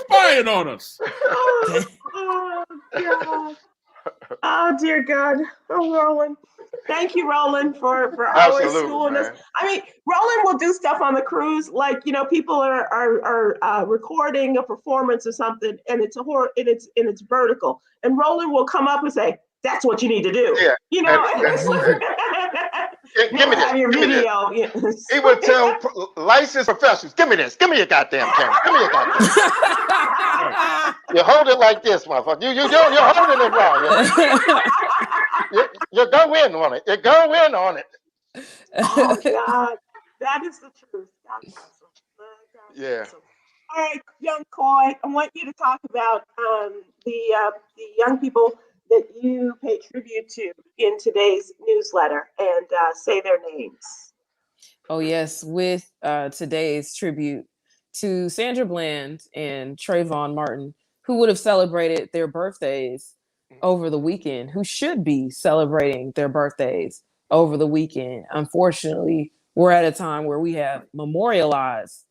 spying on us. Oh, dear God. Oh, Roland. Thank you, Roland, for always schooling us. I mean, Roland will do stuff on the cruise, like, people are recording a performance or something, and it's it's vertical, and Roland will come up and say, "That's what you need to do." Yeah. Give me this. Your video. He would tell licensed professionals, "Give me this. Give me your goddamn camera. Give me your goddamn camera. You hold it like this, motherfucker. You're holding it wrong. You go in on it. You go in on it." Oh, God. That is the truth. That's awesome. Yeah. Awesome. All right, young Coy, I want you to talk about the young people that you pay tribute to in today's newsletter and say their names. Oh, yes. With today's tribute to Sandra Bland and Trayvon Martin, who would have celebrated their birthdays over the weekend, who should be celebrating their birthdays over the weekend. Unfortunately, we're at a time where we have memorialized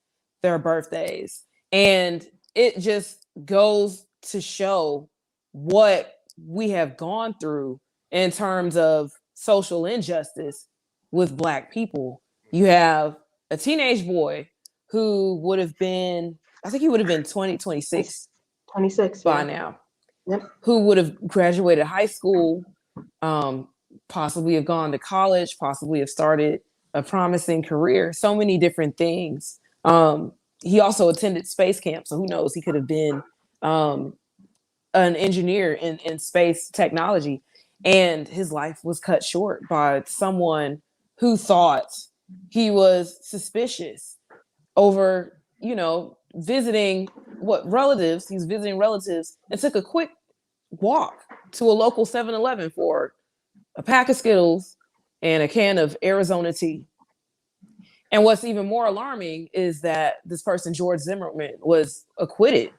their birthdays. And it just goes to show what we have gone through in terms of social injustice with Black people. You have a teenage boy who would have been, I think he would have been 26 by now, who would have graduated high school, possibly have gone to college, possibly have started a promising career, so many different things. He also attended space camp, so who knows? He could have been an engineer in space technology, and his life was cut short by someone who thought he was suspicious over, visiting relatives. He was visiting relatives and took a quick walk to a local 7-Eleven for a pack of Skittles and a can of Arizona tea. And what's even more alarming is that this person, George Zimmerman, was acquitted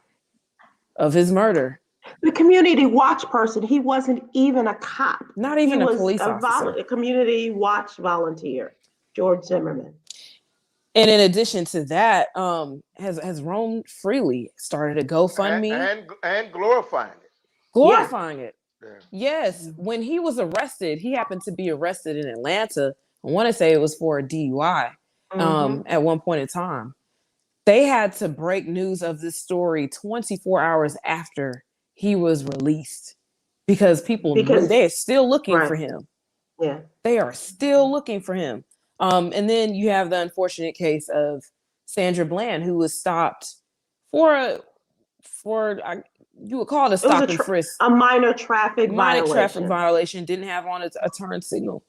of his murder. The community watch person, he wasn't even a cop. Not even a police officer. A community watch volunteer, George Zimmerman. And in addition to that, has roamed freely, started a GoFundMe. And glorifying it. Glorifying it. Yeah. Yes. When he was arrested, he happened to be arrested in Atlanta. I want to say it was for a DUI at one point in time. They had to break news of this story 24 hours after he was released because they're still looking for him. Yeah. They are still looking for him. And then you have the unfortunate case of Sandra Bland, who was stopped for you would call it a stop and frisk. A minor traffic violation, didn't have on a turn signal.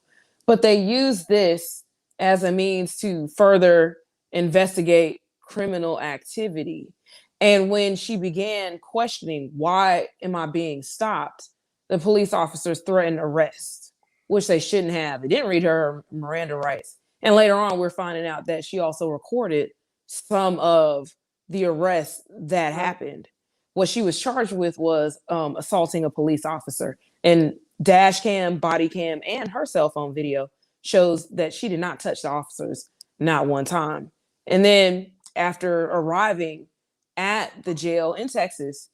But they used this as a means to further investigate criminal activity. And when she began questioning, why am I being stopped? The police officers threatened arrest, which they shouldn't have. They didn't read her Miranda rights. And later on, we're finding out that she also recorded some of the arrests that happened. What she was charged with was assaulting a police officer. And dash cam, body cam, and her cell phone video shows that she did not touch the officers, not one time. And then after arriving at the jail in Texas,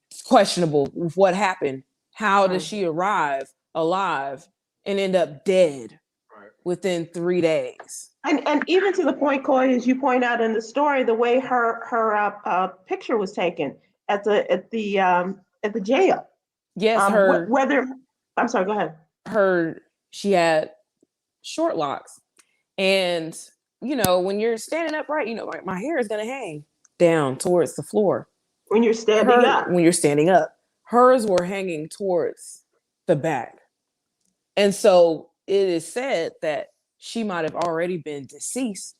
it's questionable what happened. How does she arrive alive and end up dead within 3 days? And even to the point, Coy, as you point out in the story, the way her picture was taken at the jail. Yes, I'm sorry, go ahead. She had short locks, and when you're standing upright, my hair is gonna hang down towards the floor. When you're standing up, hers were hanging towards the back, and so it is said that she might have already been deceased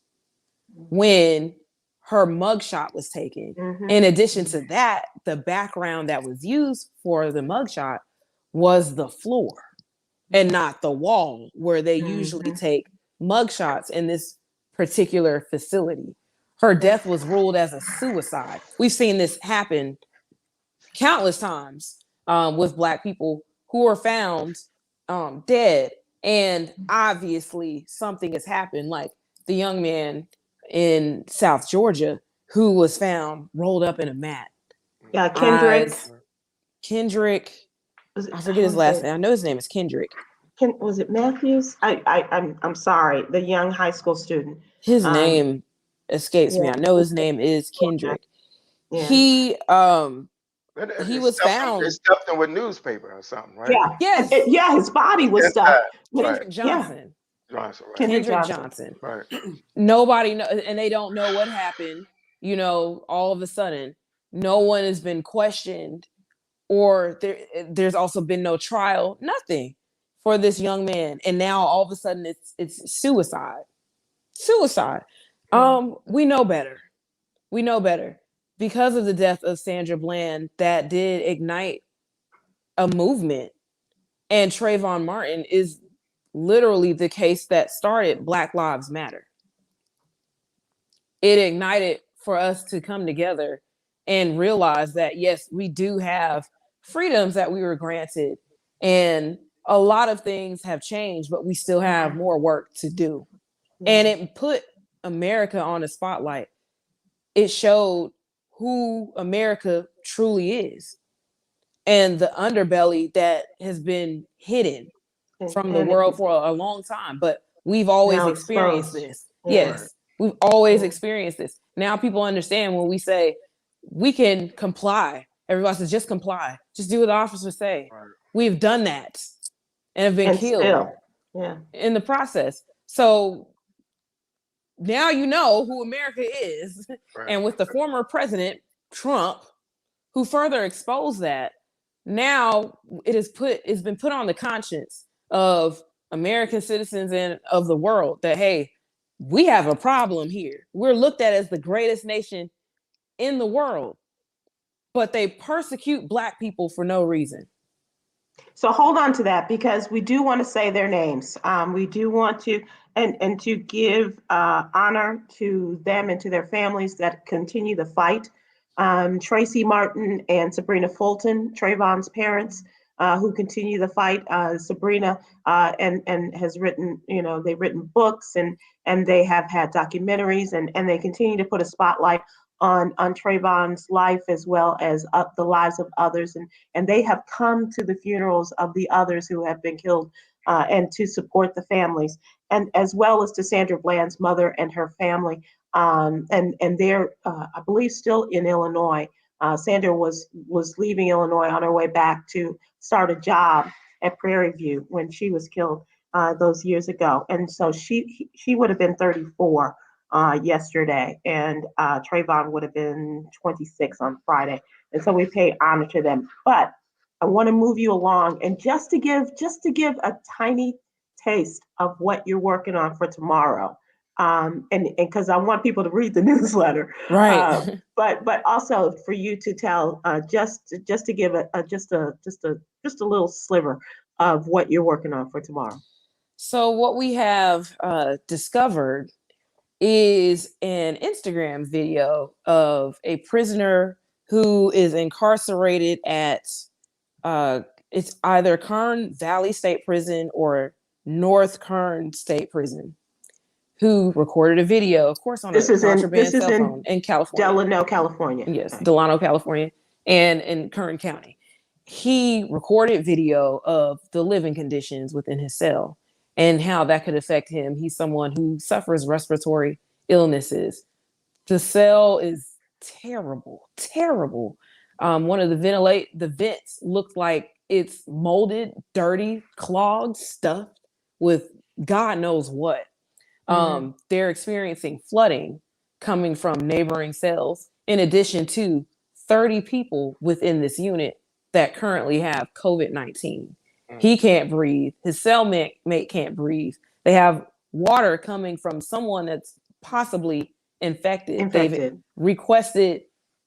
when her mugshot was taken. In addition to that, the background that was used for the mugshot was the floor and not the wall where they usually take mugshots in this particular facility. Her death was ruled as a suicide. We've seen this happen countless times with Black people who are found dead. And obviously something has happened, like the young man in South Georgia who was found rolled up in a mat. Yeah, Kendrick. I forget his last name. I know his name is Kendrick. Was it Matthews? I'm sorry, the young high school student. His name escapes me. I know his name is Kendrick. Yeah. He was found. They stuffed him with newspaper or something, right? Yeah. Yes. His body was stuffed. Kendrick Johnson. Kendrick Johnson. Right. Nobody knows, and they don't know what happened. All of a sudden, no one has been questioned, or there's also been no trial, nothing for this young man. And now all of a sudden it's suicide. We know better. Because of the death of Sandra Bland, that did ignite a movement. And Trayvon Martin is literally the case that started Black Lives Matter. It ignited for us to come together and realize that, yes, we do have freedoms that we were granted. And a lot of things have changed, but we still have more work to do. And it put America on a spotlight. It showed who America truly is and the underbelly that has been hidden from the world for a long time. But we've always experienced this. Yes, we've always experienced this. Now people understand when we say we can comply. Everybody says, just comply. Just do what the officers say. Right. We've done that and have been killed in the process. So now you know who America is. Right. And with the former president, Trump, who further exposed that, now it's been put on the conscience of American citizens and of the world that, hey, we have a problem here. We're looked at as the greatest nation in the world, but they persecute Black people for no reason. So hold on to that, because we do want to say their names. We do want to and to give honor to them and to their families that continue the fight. Tracy Martin and Sabrina Fulton, Trayvon's parents, who continue the fight. Sabrina and has written, they've written books and they have had documentaries and they continue to put a spotlight on Trayvon's life as well as the lives of others. And they have come to the funerals of the others who have been killed and to support the families, and as well as to Sandra Bland's mother and her family. And they're, I believe, still in Illinois. Sandra was leaving Illinois on her way back to start a job at Prairie View when she was killed those years ago. And so she would have been 34 yesterday, and Trayvon would have been 26 on Friday. And so we pay honor to them. But I want to move you along, and just to give a tiny taste of what you're working on for tomorrow. And because I want people to read the newsletter, right? But also for you to tell just to give just a little sliver of what you're working on for tomorrow. So what we have discovered is an Instagram video of a prisoner who is incarcerated at it's either Kern Valley State Prison or North Kern State Prison, who recorded a video, of course, on a contraband cell phone in California. Delano, California. Yes, okay. Delano, California, and in Kern County. He recorded video of the living conditions within his cell and how that could affect him. He's someone who suffers respiratory illnesses. The cell is terrible, terrible. One of the vents looked like it's molded, dirty, clogged, stuffed with God knows what. They're experiencing flooding coming from neighboring cells, in addition to 30 people within this unit that currently have COVID-19. He can't breathe. His cellmate can't breathe. They have water coming from someone that's possibly infected. They've requested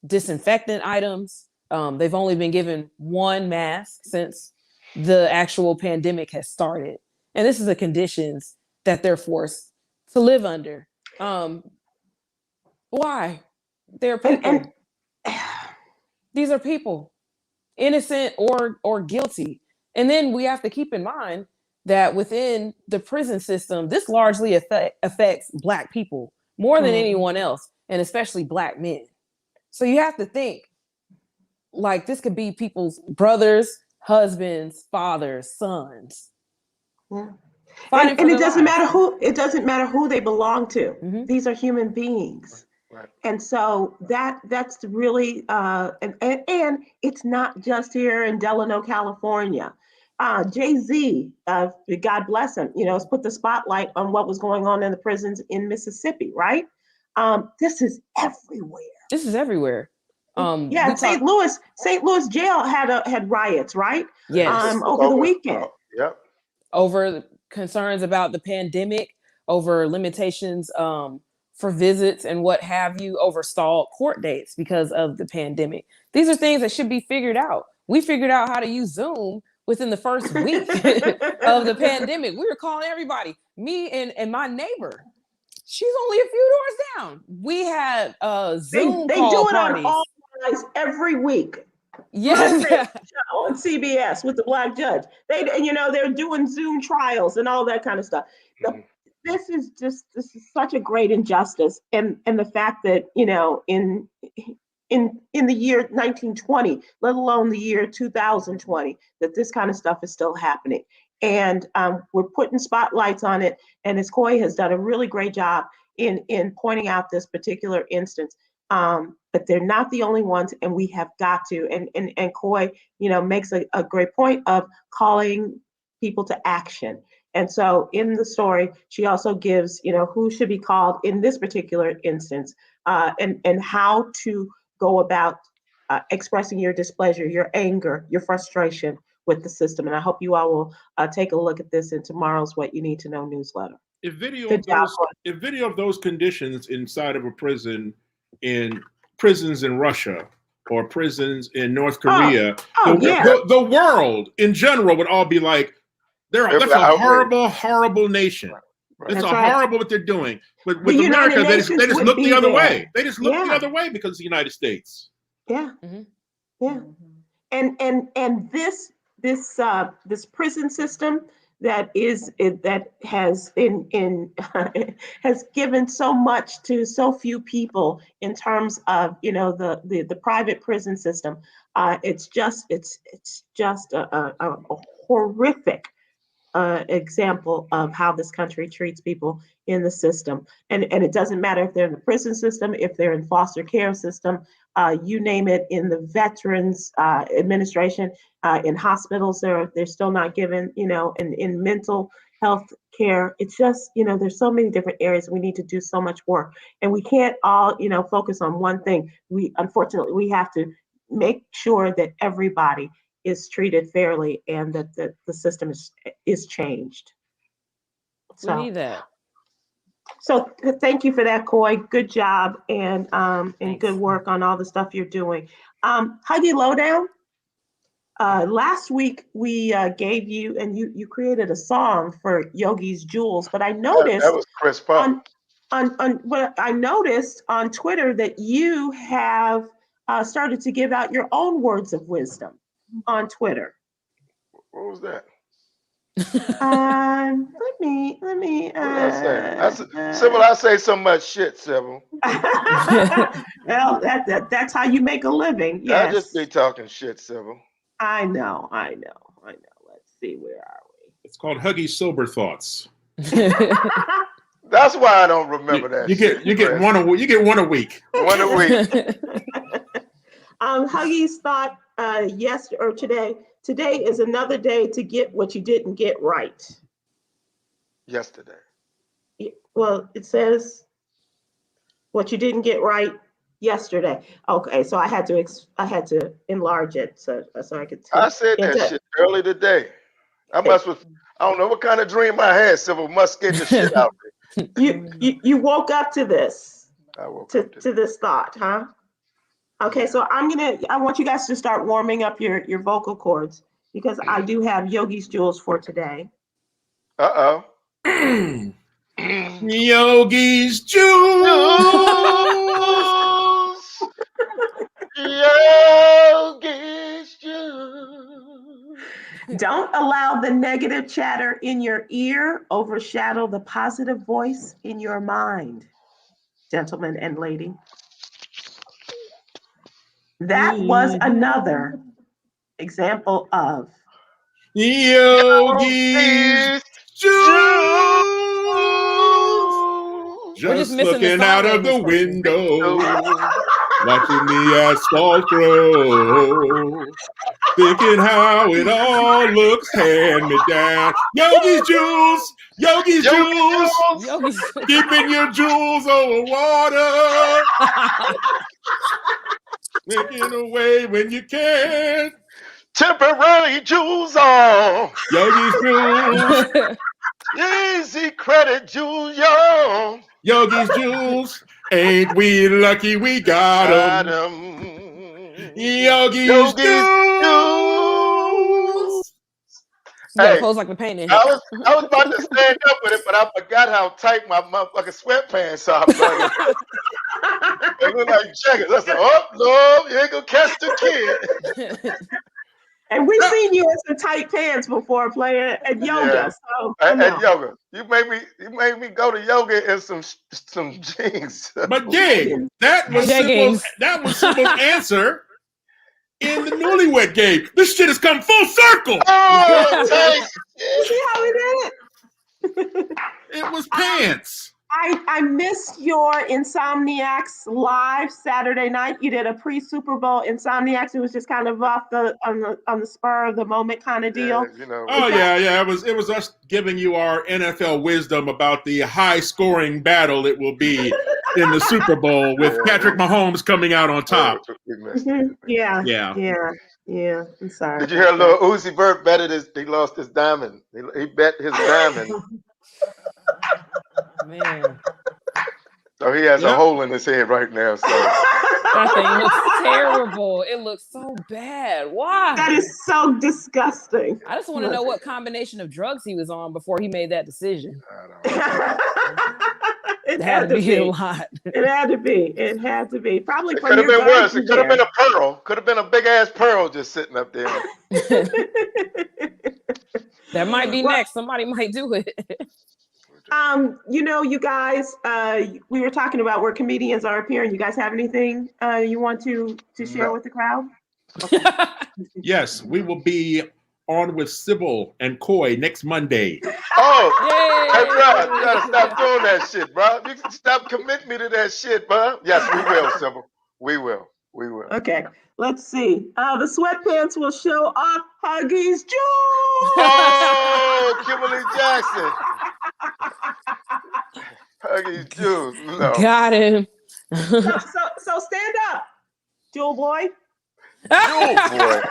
disinfectant items. They've only been given one mask since the actual pandemic has started. And this is the conditions that they're forced to live under. Why? They're people. These are people, innocent or guilty. And then we have to keep in mind that within the prison system, this largely affects Black people more than anyone else, and especially Black men. So you have to think, like, this could be people's brothers, husbands, fathers, sons. Yeah. And it doesn't matter who they belong to. These are human beings. Right. And so that's really and it's not just here in Delano, California. Jay-Z, God bless him, has put the spotlight on what was going on in the prisons in Mississippi, right? This is everywhere. St. Louis jail had riots, right? Yes. Over the weekend. Yep. Over concerns about the pandemic, over limitations for visits and what have you, over stalled court dates because of the pandemic. These are things that should be figured out. We figured out how to use Zoom within the first week of the pandemic. We were calling everybody. Me and my neighbor, she's only a few doors down. We had Zoom They call do it parties. on all nights every week. Yes. On CBS with the Black judge. They're doing Zoom trials and all that kind of stuff. This is such a great injustice. And the fact that, in the year 1920, let alone the year 2020, that this kind of stuff is still happening. And we're putting spotlights on it. And as Coy has done a really great job in pointing out this particular instance. But they're not the only ones, and we have got to. And Coy, makes a great point of calling people to action. And so in the story, she also gives, who should be called in this particular instance, and how to go about expressing your displeasure, your anger, your frustration with the system. And I hope you all will take a look at this in tomorrow's What You Need to Know newsletter. If video of those conditions inside of a prison, in prisons in Russia or prisons in North Korea, the world in general would all be like, that's a horrible, horrible nation. It's horrible what they're doing. But with America, they just look the other way. They just look the other way because it's the United States. Yeah. Yeah. And this prison system that has has given so much to so few people in terms of the private prison system. It's just a horrific example of how this country treats people in the system. And it doesn't matter if they're in the prison system, if they're in foster care system, you name it, in the Veterans Administration, in hospitals, they're still not given, in mental health care. It's just, there's so many different areas. We need to do so much work, and we can't all, focus on one thing. Unfortunately, we have to make sure that everybody is treated fairly and that the system is changed. We need that. So thank you for that, Coy. Good job, and good work on all the stuff you're doing. Huggy Lowdown. Last week we gave you, and you created a song for Yogi's Jewels, but I noticed that was Chris Paul. What I noticed on Twitter that you have started to give out your own words of wisdom on Twitter. What was that? Let me. What did I say? Sybil, I say so much shit, Sybil. Well, that's how you make a living. Yes. I just be talking shit, Sybil. I know. Let's see, where are we? It's called Huggy Sober Thoughts. That's why I don't remember that. You get one a week. One a week. Huggy's thought today is another day to get what you didn't get right. Yesterday. Well, it says what you didn't get right yesterday. Okay, so I had to enlarge it so I could. I said that shit early today. I don't know what kind of dream I had. Sybil must get the shit out of it. You woke up to this. I woke up to this thought, huh? Okay, so I want you guys to start warming up your vocal cords because I do have Yogi's Jewels for today. Uh-oh. Yogi's Jewels. Yogi's Jewels. Don't allow the negative chatter in your ear overshadow the positive voice in your mind, gentlemen and lady. That was another example of Yogi's Jewels. Just looking out of the window, watching the asphalt grow, thinking how it all looks hand-me-down. Yogi's Jewels, Yogi's Jewels, keeping your jewels over water. Making away when you can. Temporary jewels on. Yogi's Jewels. Easy credit jewels, yo. Yogi's Jewels. Ain't we lucky we got 'em. Yogi's Jewels. You gotta close like the painting. I was about to stand up with it, but I forgot how tight my motherfucking sweatpants are. They look like jackets. I said, oh, Lord, you ain't gonna catch the kid. And we've seen you in some tight pants before playing at yoga. Yeah. So at yoga. You made me go to yoga in some jeans. But gang, that was Sybil's answer in the Newlywed Game. This shit has come full circle. Oh, see how we did it? It was pants. I missed your Insomniacs live Saturday night. You did a pre-Super Bowl Insomniacs. It was just kind of off on the spur of the moment kind of deal. Yeah, Oh yeah. It was us giving you our NFL wisdom about the high scoring battle it will be in the Super Bowl with Patrick Mahomes coming out on top. Yeah. I'm sorry. Did you hear little Uzi Vert betted he lost his diamond? He bet his diamond. Man. So he has a hole in his head right now. So that thing looks terrible. It looks so bad. Why? That is so disgusting. I just want to know what combination of drugs he was on before he made that decision. It had to be a lot. It had to be. Probably it could have been worse. It could have been a pearl. Could have been a big ass pearl just sitting up there. That might be next. Somebody might do it. You guys, we were talking about where comedians are appearing. You guys have anything you want to share with the crowd? Yes, we will be on with Sybil and Coy next Monday. Oh, hey, bro, you gotta stop doing that shit, bro. You can stop committing me to that shit, bro. Yes, we will, Sybil. We will. Okay, let's see. The sweatpants will show off Huggy's jewels. Oh, Kimberly Jackson. Huggy's jewels. No. Got him. So stand up, Jewel boy. Jewel boy.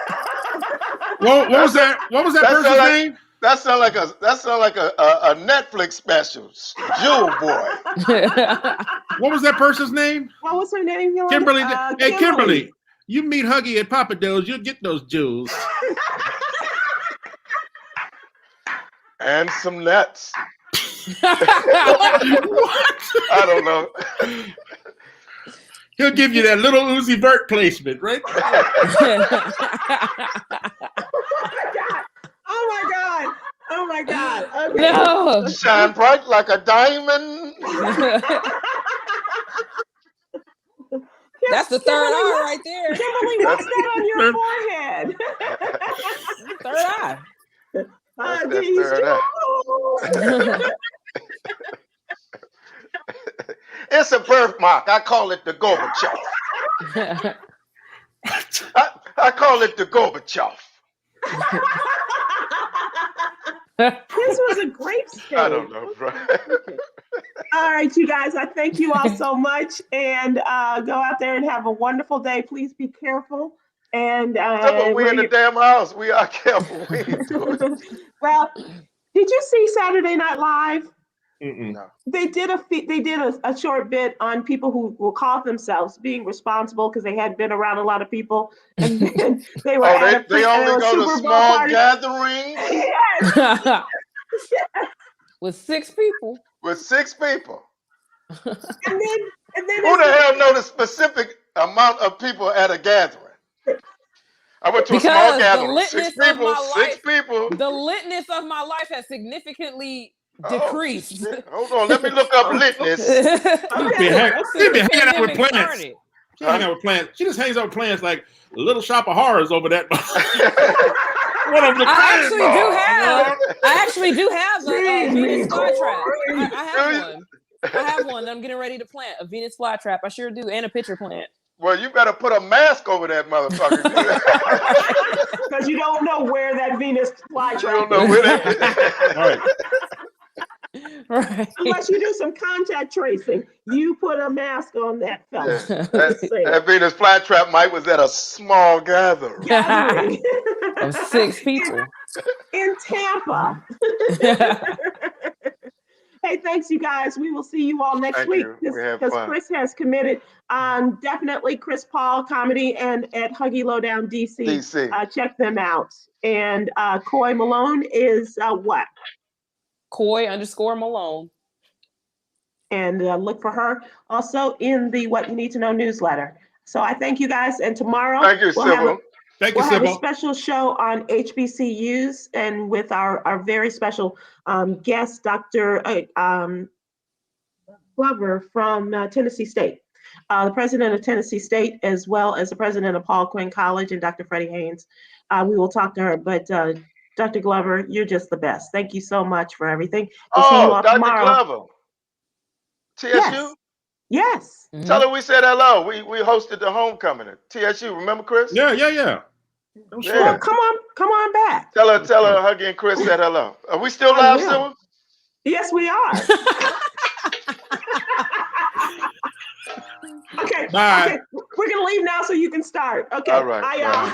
What was that person's name? That sounds like a Netflix special. Jewel boy. What was that person's name? What was her name? Kimberly. Hey, Kimberly, you meet Huggy at Papa Do's, you'll get those jewels. And some nuts. What? I don't know. He'll give you that little Uzi Vert placement, right? Oh my God. Okay. No. Shine bright like a diamond. That's the third eye right there. Kimberly, what's that on your forehead? Third eye. It's a birthmark. I call it the Gorbachev. I call it the Gorbachev. This was a great stage. I don't know, bro. All right, you guys, I thank you all so much. And go out there and have a wonderful day. Please be careful. And we in the damn house. We are careful. We ain't doing it. Well, did you see Saturday Night Live? No. They did a short bit on people who will call themselves being responsible because they hadn't been around a lot of people, and then they were they only go to small gatherings. Yes. With 6 people. With 6 people. and then who the hell know the specific amount of people at a gathering? I went to a small gathering. 6 people. The litness of my life has significantly decreased. Hold on, let me look up litness. She be hanging out with plants. She just hangs out with plants like a Little Shop of Horrors over that. I actually do have a Venus flytrap. I have one that I'm getting ready to plant, a Venus flytrap. I sure do, and a pitcher plant. Well, you better put a mask over that motherfucker. Because you don't know where that Venus flytrap is. You don't know where that is. All right. Right. Unless you do some contact tracing, you put a mask on that fella. Yeah. That Venus flytrap might was at a small gathering. Of 6 people. In Tampa. Hey, thanks, you guys. We will see you all next week because Chris has committed. Definitely Chris Paul Comedy and at Huggy Lowdown DC. Check them out. And Coy Malone is what? Coy_Malone. And look for her also in the What You Need to Know newsletter. So I thank you guys. And tomorrow Sybil. Thank you, Sybil. We'll have a special show on HBCUs and with our very special guest, Dr. Glover from Tennessee State, the president of Tennessee State, as well as the president of Paul Quinn College and Dr. Freddie Haynes. We will talk to her, but Dr. Glover, you're just the best. Thank you so much for everything. We'll see you all Dr. tomorrow. Glover. TSU? Yes. Tell her we said hello. We hosted the homecoming at TSU. Remember, Chris? Yeah. Well, come on back. Tell her Huggy and Chris said hello. Are we still live, Sybil? Yes, we are. Okay. Bye. Okay. We're gonna leave now so you can start. Okay. All right. Bye, y'all.